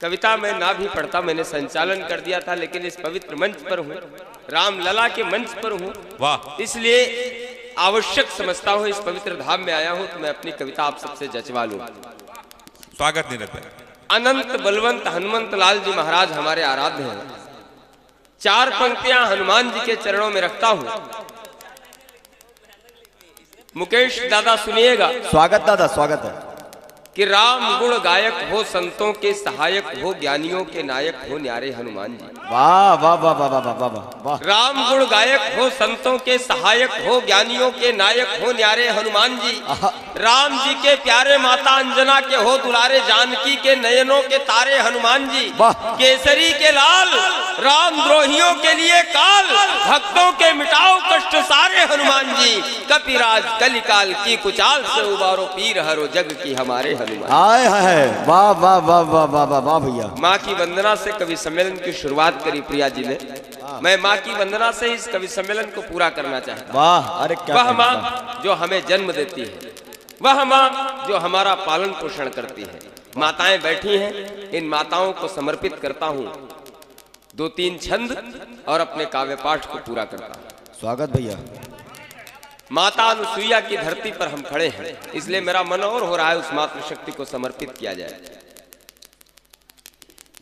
कविता मैं ना भी पढ़ता, मैंने संचालन कर दिया था, लेकिन इस पवित्र मंच पर हूँ, रामलला के मंच पर हूँ, वाह, इसलिए आवश्यक समझता हूँ, इस पवित्र धाम में आया हूँ तो मैं अपनी कविता आप सबसे जचवा लूं। स्वागत निरंतर। अनंत बलवंत हनुमंत लाल जी महाराज हमारे आराध्य हैं। 4 पंक्तियां हनुमान जी के चरणों में रखता हूं। मुकेश दादा सुनिएगा। स्वागत दादा, स्वागत है। कि राम गुण गायक हो, संतों के सहायक हो, ज्ञानियों के नायक हो, न्यारे हनुमान जी। वाह वाह वाह वाह वाह वाह वाह। राम गुण गायक हो, संतों के सहायक हो, ज्ञानियों के नायक हो, न्यारे हनुमान जी। राम जी के प्यारे माता अंजना के हो, दुलारे जानकी के नयनों के तारे हनुमान जी। केसरी के लाल, राम द्रोहियों के लिए काल, भक्तों के मिटाओ कष्ट सारे हनुमान जी। कपिराज कलिकाल की कुचाल से उबारो, पीर हरो जग की हमारे आए है। वाह वाह वाह वाह वाह वाह वाह भैया। माँ की वंदना से कवि सम्मेलन की शुरुआत करी प्रिया जी ने। मैं माँ की वंदना से इस कवि सम्मेलन को पूरा करना चाहता हूँ। वाह, अरे क्या। वह माँ जो हमें जन्म देती है, वह माँ जो हमारा पालन पोषण करती है। माताएं बैठी हैं, इन माताओं को समर्पित करता हूँ 2-3 छंद और अपने काव्य पाठ को पूरा करता हूँ। स्वागत भैया। माता अनुसुईया की धरती पर हम खड़े हैं, इसलिए मेरा मन और हो रहा है उस मातृशक्ति को समर्पित किया जाए।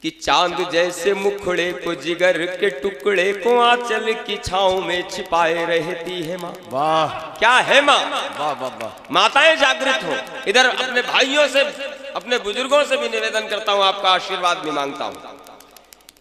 कि चांद जैसे मुखड़े को जिगर के टुकड़े को आंचल की छांव में छिपाए रहती है माँ। वाह, क्या है माँ। वाह वाह वाह। माताएं जागृत हो। इधर अपने भाइयों से, अपने बुजुर्गों से भी निवेदन करता हूँ, आपका आशीर्वाद भी मांगता हूँ।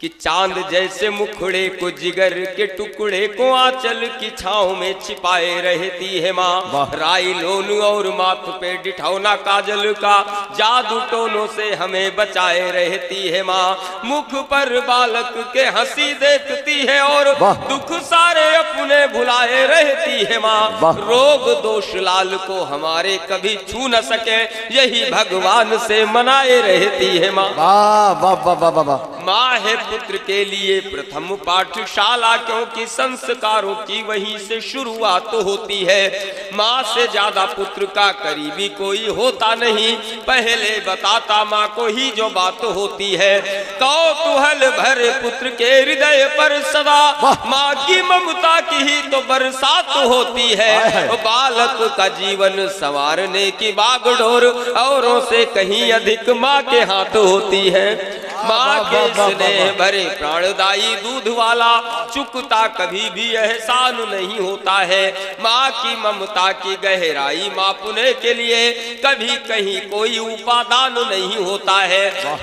कि चांद जैसे मुखड़े को जिगर के टुकड़े को आंचल की छांव में छिपाए रहती है माँ। राई लोन और माथ पे डिठौना काजल का जादू टोनों से हमें बचाए रहती है माँ। मुख पर बालक के हंसी देखती है और दुख सारे अपने भुलाए रहती है माँ। रोग दोष लाल को हमारे कभी छू न सके, यही भगवान से मनाए रहती है माँ। वाह वाह वाह वाह वाह। माँ है पुत्र के लिए प्रथम पाठशाला, क्योंकि संस्कारों की वहीं से शुरुआत होती है। माँ से ज्यादा पुत्र का करीबी कोई होता नहीं, पहले बताता माँ को ही जो बात होती है। कौतूहल भरे पुत्र के हृदय पर सदा माँ की ममता की ही तो बरसात होती है। बालक का जीवन संवारने की बागडोर औरों से कहीं अधिक माँ के हाथ होती है। माँ के स्नेह भरे प्राणदायी दूध वाला चुकता कभी भी एहसान नहीं होता है। माँ की ममता की गहराई मापने के लिए कभी कहीं कोई उपादान नहीं होता है।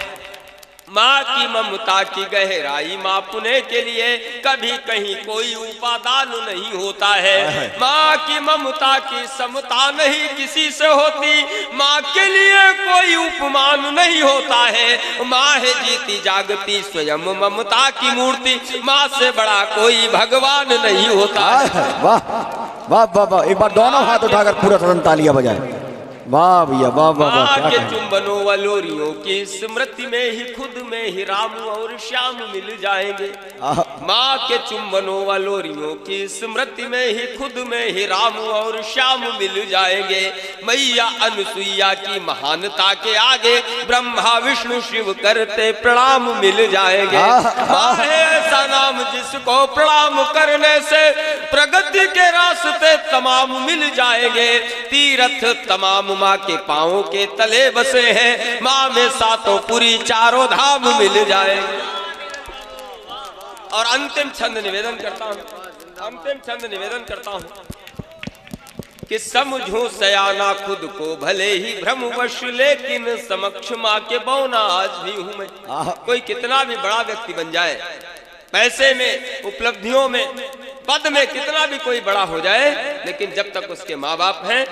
माँ की ममता की गहराई मापने के लिए कभी कहीं कोई उपादान नहीं होता है। माँ की ममता की समता नहीं किसी से होती, माँ के लिए कोई उपमान नहीं होता है। माँ है जीती जागती स्वयं ममता की मूर्ति, माँ से बड़ा कोई भगवान नहीं होता है। वाह वाह वाह वाह। एक बार दोनों हाथ उठाकर पूरा सदन तालियां बजाए। वाह भैया, वाह वाह वाह। माँ के चुंबनों वलोरियों की स्मृति में ही खुद में ही राम और श्याम मिल जाएंगे। माँ के चुंबनों वलोरियों की स्मृति में ही खुद में ही राम और श्याम मिल जाएंगे। मैया अनुसुईया की महानता के आगे ब्रह्मा विष्णु शिव करते प्रणाम मिल जाएंगे। माँ है ऐसा नाम जिसको प्रणाम करने से प्रगति के रास्ते तमाम मिल जाएंगे। तीर्थ तमाम माँ के पाँवों के तले बसे हैं, माँ में सातों पुरी चारों धाम मिल जाएंगे। और अंतिम छंद निवेदन करता हूँ, अंतिम छंद निवेदन करता हूँ कि समझूं सयाना खुद को भले ही भ्रमवश, लेकिन समक्ष माँ के बौना आज भी हूँ मैं। कोई कितना भी बड़ा व्यक्ति बन जाए, पैसे में, उपलब्धियों में, पद में कितना भी कोई बड़ा हो जाए, लेकिन जब तक उसके माँ बाप हैं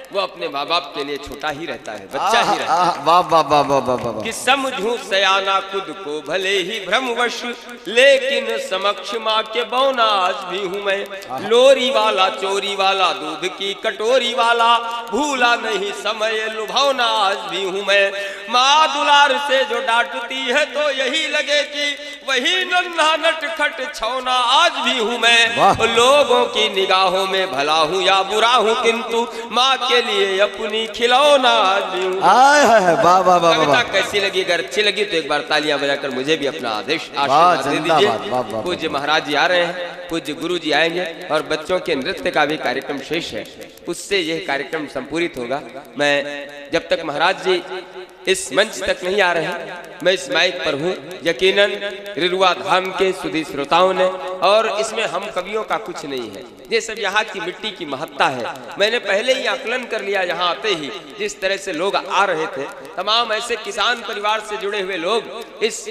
वो अपने माँ बाप के लिए छोटा ही रहता है, बच्चा ही रहता है। वाह वाह वाह वाह वाह। कि समझूं सयाना खुद को भले ही भ्रमवश, लेकिन समक्ष माँ के बौना आज भी हूँ मैं। लोरी वाला चोरी वाला दूध की कटोरी वाला, भूला नहीं समय लुभावना आज भी हूँ मैं। माँ दुलार से जो डांटती है तो यही लगे कि वही नन्हा नटखट छौना आज भी हूँ मैं, वाह। लोगों की निगाहों में भला हूँ या बुरा हूँ, किंतु माँ के लिए अपनी खिलौना आज भी हूँ। आय हाय, वाह वाह वाह कविता वाह। कैसी लगी? अगर अच्छी लगी तो एक बार तालियां बजाकर मुझे भी अपना आदेश वाह, आशीर्वाद दे जिंदाबाद, दीजिए। वाह, वाह, पूज्य महाराज जी आ रहे हैं, पूज्य गुरु जी आएंगे और बच्चों के नृत्य का भी कार्यक्रम शेष है, उससे यह कार्यक्रम संपूरित होगा। मैं जब तक महाराज जी इस मंच तक नहीं आ रहे हैं, मैं इस माइक पर हूँ। यकीनन रिरुआ धाम के सुधी श्रोताओं ने, और इसमें हम कवियों का कुछ नहीं है, ये सब यहाँ की मिट्टी की महत्ता है। मैंने पहले ही आकलन कर लिया यहाँ आते ही, जिस तरह से लोग आ रहे थे, तमाम ऐसे किसान परिवार से जुड़े हुए लोग इस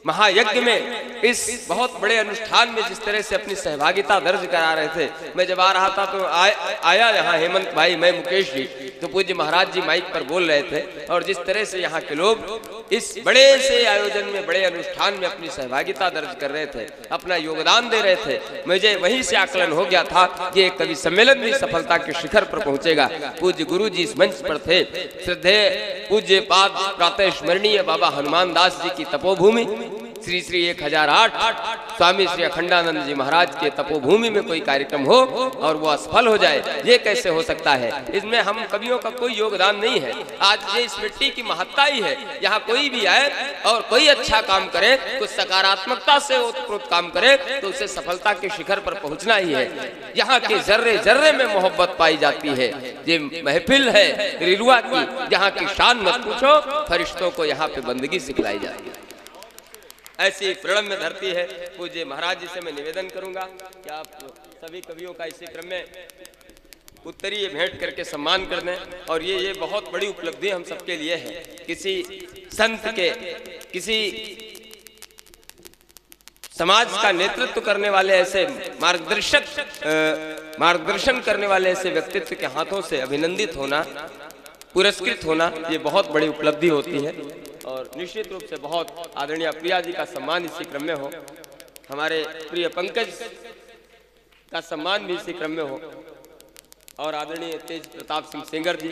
महायज्ञ में, इस बहुत बड़े अनुष्ठान में जिस तरह से अपनी सहभागिता दर्ज करा रहे थे। मैं जब आ रहा था तो आया यहाँ हेमंत भाई, मैं मुकेश जी, तो पूज्य महाराज जी माइक पर बोल रहे थे, और जिस तरह से यहाँ के लोग इस बड़े से आयोजन में, बड़े अनुष्ठान में अपनी सहभागिता दर्ज कर रहे थे, अपना योगदान दे रहे थे, मुझे वहीं से आकलन हो गया था कि एक कवि सम्मेलन भी सफलता के शिखर पर पहुंचेगा। पूज्य गुरु जी इस मंच पर थे, श्रद्धेय पूज्य पाद प्रातः स्मरणीय बाबा हनुमान दास जी की तपोभूमि श्री श्री 1008 स्वामी श्री अखंडानंद जी महाराज के तपोभूमि में कोई कार्यक्रम हो और वो असफल हो जाए, ये कैसे हो सकता है? इसमें हम कवियों का कोई योगदान नहीं है। आज ये इस मिट्टी की महत्ता ही है। यहाँ कोई भी आए और कोई अच्छा काम करे, कुछ सकारात्मकता से ओतप्रोत काम करे, तो उसे सफलता के शिखर पर पहुंचना ही है। यहाँ के जर्रे जर्रे में मोहब्बत पाई जाती है। ये महफिल है रिरुआ की, यहाँ की शान मत पूछो, फरिश्तों को यहाँ पे बंदगी सिखलाई जाती है। ऐसी प्रणम में धरती है। पूज्य महाराज जी से मैं निवेदन करूंगा कि आप सभी कवियों का इसी क्रम में उत्तरीय भेंट करके सम्मान कर दें। और ये बहुत बड़ी उपलब्धि हम सबके लिए है। किसी संत के, किसी समाज का नेतृत्व करने वाले, ऐसे मार्गदर्शन करने वाले ऐसे व्यक्तित्व के हाथों से अभिनंदित होना, पुरस्कृत होना, ये बहुत बड़ी उपलब्धि होती है। और निश्चित रूप से बहुत आदरणीय प्रिया जी का सम्मान इसी क्रम में हो, हमारे प्रिय पंकज का सम्मान भी इसी क्रम में हो, और आदरणीय तेज प्रताप सिंह सेंगर जी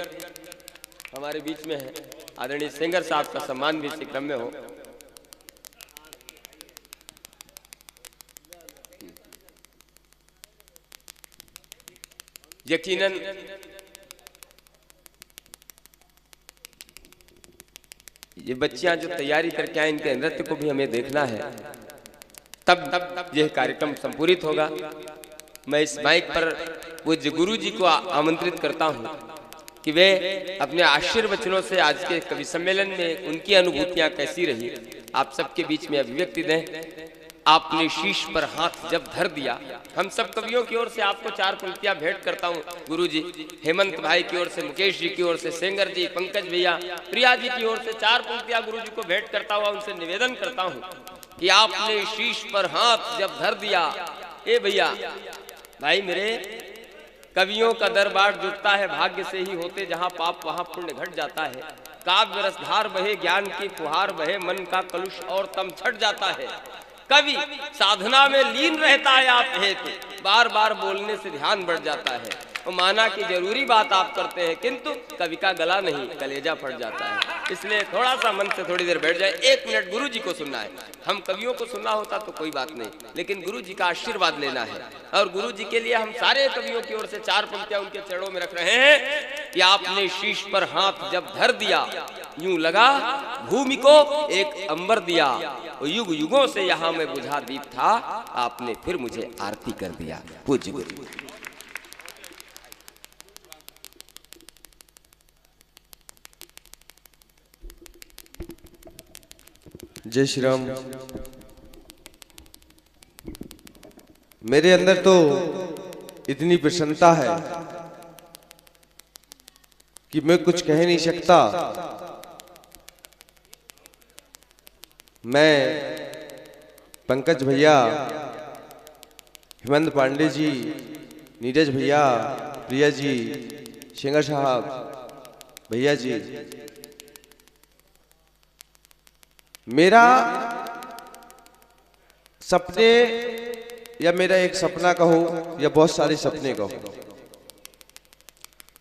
हमारे बीच में है, आदरणीय सेंगर साहब का सम्मान भी इसी क्रम में हो। यकीनन ये बच्चियां जो तैयारी करके आए, इनके नृत्य को भी हमें देखना है, तब यह कार्यक्रम संपूरित होगा। मैं इस माइक पर पूज्य गुरु जी को आमंत्रित करता हूं कि वे अपने आशीर्वचनों से आज के कवि सम्मेलन में उनकी अनुभूतियां कैसी रही, आप सबके बीच में अभिव्यक्ति दें। आपने शीश पर हाथ जब धर दिया, हम सब कवियों की ओर से आपको 4 पंक्तियां भेंट करता हूं गुरु जी, हेमंत भाई की ओर से, मुकेश जी की ओर से, सेंगर जी, पंकज भैया, प्रिया जी की ओर से 4 पंक्तियां गुरु जी को भेंट करता हुआ उनसे निवेदन करता हूं कि आपने शीश पर हाथ जब धर दिया। ए भैया भाई मेरे, कवियों का दरबार जुटता है भाग्य से ही होते, जहां पाप वहां पुण्य घट जाता है। काव्य रसधार बहे, ज्ञान की फुहार बहे, मन का कलुष और तम छट जाता है। कवि साधना में लीन रहता है आप हेतु, बार बार बोलने से ध्यान बढ़ जाता है। तो माना कि जरूरी बात आप करते हैं, किंतु कवि का गला नहीं, कलेजा फट जाता है। इसलिए थोड़ा सा मन से थोड़ी देर बैठ जाए, 1 मिनट गुरु जी को सुनना है। हम कवियों को सुनना होता तो कोई बात नहीं, लेकिन गुरु जी का आशीर्वाद लेना है। और गुरु जी के लिए हम सारे कवियों की ओर से 4 पंक्तियां उनके चरणों में रख रहे हैं कि आपने शीश पर हाथ जब धर दिया, यूं लगा भूमि को एक अंबर दिया, युग युगों से यहाँ में बुझा दीप था, आपने फिर मुझे आरती कर दिया। पूज्य गुरु। जय श्री राम। मेरे अंदर तो इतनी प्रसन्नता है कि मैं कुछ कह नहीं सकता। मैं पंकज भैया, हेमंत पांडे जी, नीरज भैया, प्रिया जी, शेंगर साहब, भैया जी, मेरा सपने या मेरा एक सपना कहो या बहुत सारे सपने कहो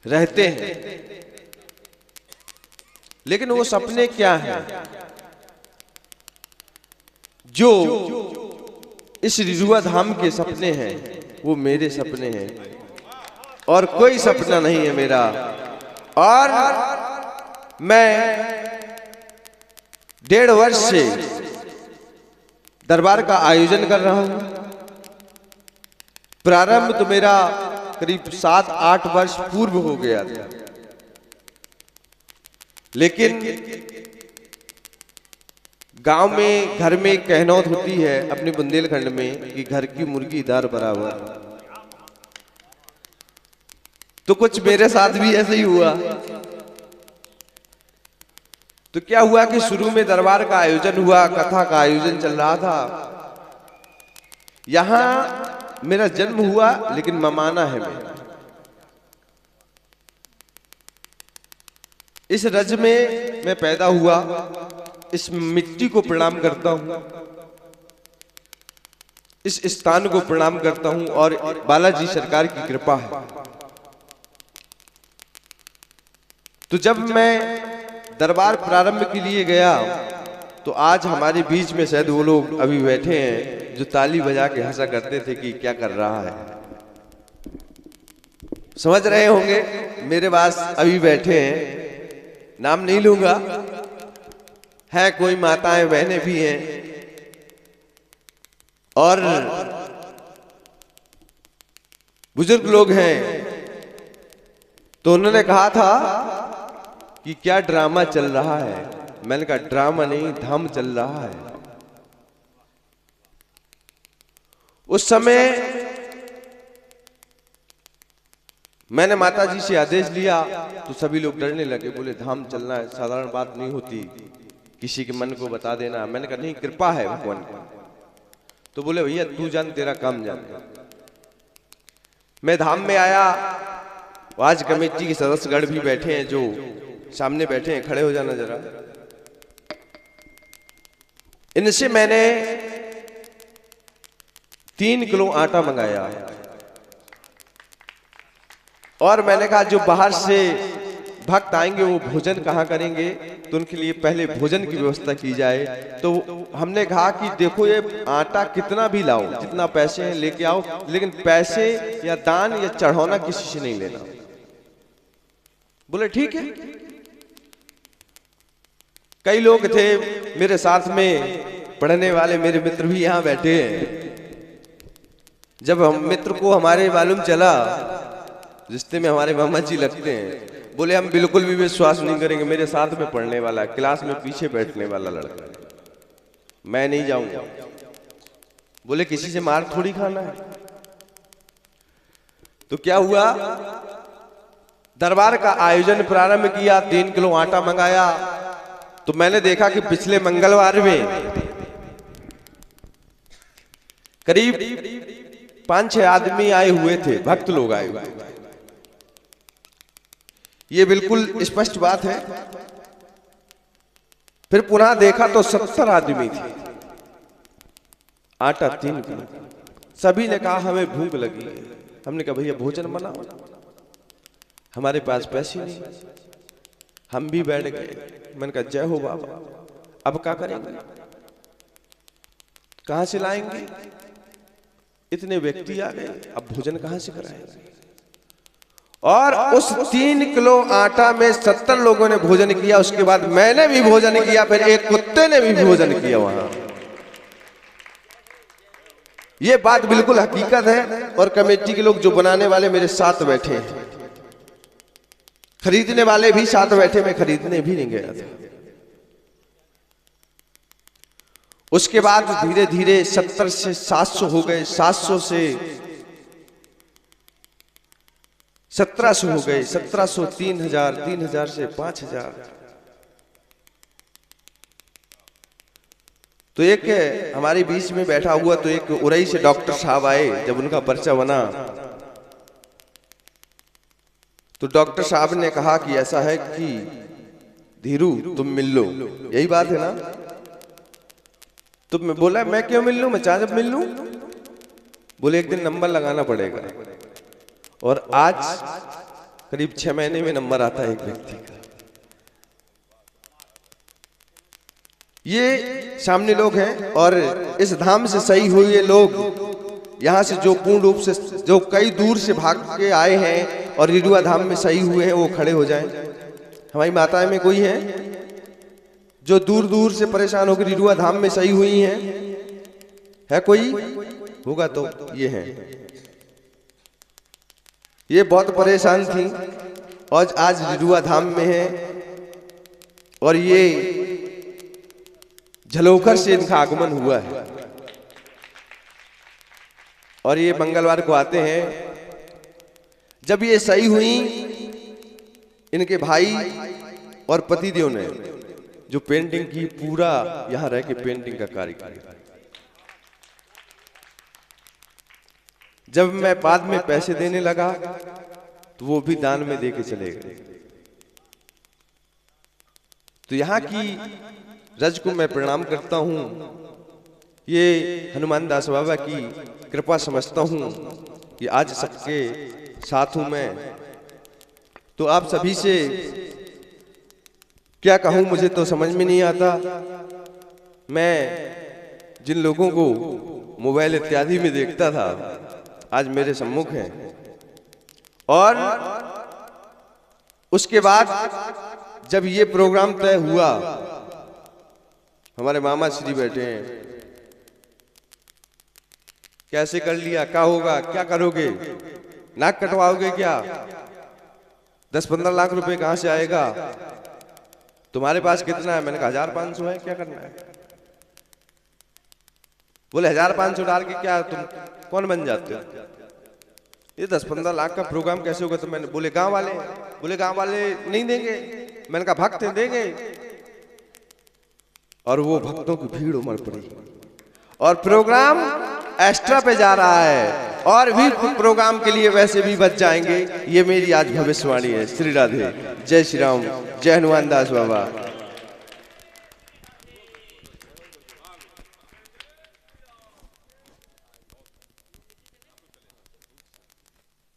रहते हैं, लेकिन वो सपने क्या हैं? जो इस रिजुआ धाम के सपने हैं वो मेरे सपने हैं और कोई सपना नहीं है मेरा। और मैं 1.5 वर्ष से दरबार का आयोजन कर रहा हूं। प्रारंभ तो मेरा करीब 7-8 वर्ष पूर्व हो गया था, लेकिन गांव में घर में कहनौत होती है अपने बुंदेलखंड में कि घर की मुर्गी दार बराबर। तो कुछ मेरे साथ भी ऐसे ही हुआ। तो क्या हुआ कि शुरू में दरबार का आयोजन हुआ, कथा का आयोजन चल रहा था। यहां मेरा जन्म हुआ, लेकिन ममाना है मेरा। इस रज में मैं पैदा हुआ, इस मिट्टी को प्रणाम करता हूं, इस स्थान को प्रणाम करता हूं और बालाजी सरकार की कृपा है। तो जब मैं दरबार प्रारंभ के लिए गया तो आज हमारे बीच में शायद वो लोग अभी बैठे हैं जो ताली बजा के हंसा करते थे कि क्या कर रहा है। समझ रहे होंगे मेरे पास अभी बैठे हैं, नाम नहीं लूंगा, है कोई माताएं बहनें भी हैं और बुजुर्ग लोग हैं। तो उन्होंने कहा था कि क्या ड्रामा चल रहा है। मैंने कहा ड्रामा नहीं, धाम चल रहा है। उस समय मैंने माताजी से आदेश लिया तो सभी लोग डरने लगे, बोले धाम चलना है साधारण बात नहीं होती, किसी के मन को बता देना। मैंने कहा नहीं, कृपा है भगवान की। तो बोले भैया तू जान, तेरा काम जान। मैं धाम में आया, आज कमेटी के सदस्यगण भी बैठे हैं, जो सामने बैठे हैं, खड़े हो जाना जरा। इनसे मैंने 3 किलो आटा मंगाया और मैंने कहा जो बाहर से भक्त आएंगे वो भोजन कहाँ करेंगे, तो उनके लिए पहले भोजन की व्यवस्था की जाए। तो हमने कहा कि देखो ये आटा कितना भी लाओ, जितना पैसे हैं लेके आओ, लेकिन पैसे या दान या चढ़ाना किसी से नहीं लेना। बोले ठीक है। कई लोग थे मेरे साथ में पढ़ने वाले, मेरे मित्र भी यहाँ बैठे हैं। जब हम मित्र को हमारे मालूम चला, रिश्ते में हमारे मामा जी लगते हैं, बोले हम बिल्कुल भी विश्वास नहीं करेंगे, मेरे साथ में पढ़ने वाला, क्लास में पीछे बैठने वाला लड़का, मैं नहीं जाऊंगा। बोले किसी से मार थोड़ी खाना है। तो क्या हुआ, दरबार का आयोजन प्रारंभ किया, 3 किलो आटा मंगाया। तो मैंने देखा कि पिछले मंगलवार में करीब 5-6 आदमी आए हुए थे, भक्त लोग आए हुए। ये बिल्कुल स्पष्ट बात है। फिर पुनः देखा तो 70 आदमी थे, आटा 3 किलो। सभी ने कहा हमें भूख लगी है। हमने कहा भैया भोजन बनाओ, हमारे पास पैसे नहीं। हम भी बैठ गए। मैंने कहा जय हो बाबा, अब क्या करेंगे, कहां से लाएंगे, इतने व्यक्ति आ गए, अब भोजन कहां से कराएंगे। और उस 3 किलो आटा में 70 लोगों ने भोजन किया। उसके बाद मैंने भी भोजन किया, फिर एक कुत्ते ने भी भोजन किया वहां। ये बात बिल्कुल हकीकत है। और कमेटी के लोग जो बनाने वाले मेरे साथ बैठे हैं, खरीदने वाले भी साथ बैठे, मैं खरीदने भी नहीं गया था। उसके बाद धीरे धीरे 70 से 700 हो गए, 700 से 1700 हो गए, 1700 3000, 3000 से 5000। तो एक हमारे बीच में बैठा हुआ, तो एक उरई से डॉक्टर साहब आए। जब उनका पर्चा बना तो डॉक्टर साहब ने कहा कि ऐसा है कि धीरू तुम मिल लो, यही बात है ना। तो मैं बोला मैं क्यों मिल लूं, मैं चाहे जब मिल लूं। बोले एक दिन नंबर लगाना पड़ेगा। और आज करीब 6 महीने में नंबर आता है एक व्यक्ति का। ये सामने लोग हैं और इस धाम से सही हुए लोग यहाँ से जो पूर्ण रूप से जो कई दूर से भाग के आए हैं और रिडुआ धाम में सही हुए हैं वो खड़े हो जाएं। हमारी माताएं में कोई है जो दूर दूर से परेशान होकर रिडुआ धाम में सही हुई हैं? है कोई? होगा तो ये है। ये बहुत परेशान थी और आज रिडुआ धाम में है और ये झलोखर से इनका आगमन हुआ है और ये मंगलवार को आते हैं। जब ये सही हुई, इनके भाई और पतिदेव ने जो पेंटिंग की, पूरा यहां रह के पेंटिंग का कार्य किया। जब मैं बाद में पैसे देने लगा तो वो भी दान में दे के चले गए। तो यहाँ की रज को मैं प्रणाम करता हूँ। ये हनुमान दास बाबा की कृपा समझता हूँ कि आज सबके साथ हूँ मैं। तो आप सभी से क्या कहूँ, मुझे तो समझ में नहीं आता। मैं जिन लोगों को मोबाइल इत्यादि में देखता था आज मेरे सम्मुख हैं। और उसके बाद जब ये प्रोग्राम तय हुआ, हमारे मामा श्री बैठे हैं, कैसे कर लिया, क्या होगा, क्या करोगे, नाक कटवाओगे क्या, 10-15 लाख रुपए कहां से आएगा, तुम्हारे पास कितना है? मैंने कहा 1500 है, क्या करना है? बोले 1500 डाल के क्या तुम कौन बन जाते हो? ये 10-15 लाख का प्रोग्राम कैसे होगा? तो मैंने बोले गांव वाले, बोले गांव वाले नहीं देंगे। मैंने कहा भक्त देंगे। और वो भक्तों की भीड़ उमड़ पड़ी और प्रोग्राम एक्स्ट्रा पे जा रहा है और भी प्रोग्राम के लिए वैसे भी बच जाएंगे। ये मेरी आज भविष्यवाणी है। श्री राधे, जय श्री राम, जय हनुमान दास बाबा।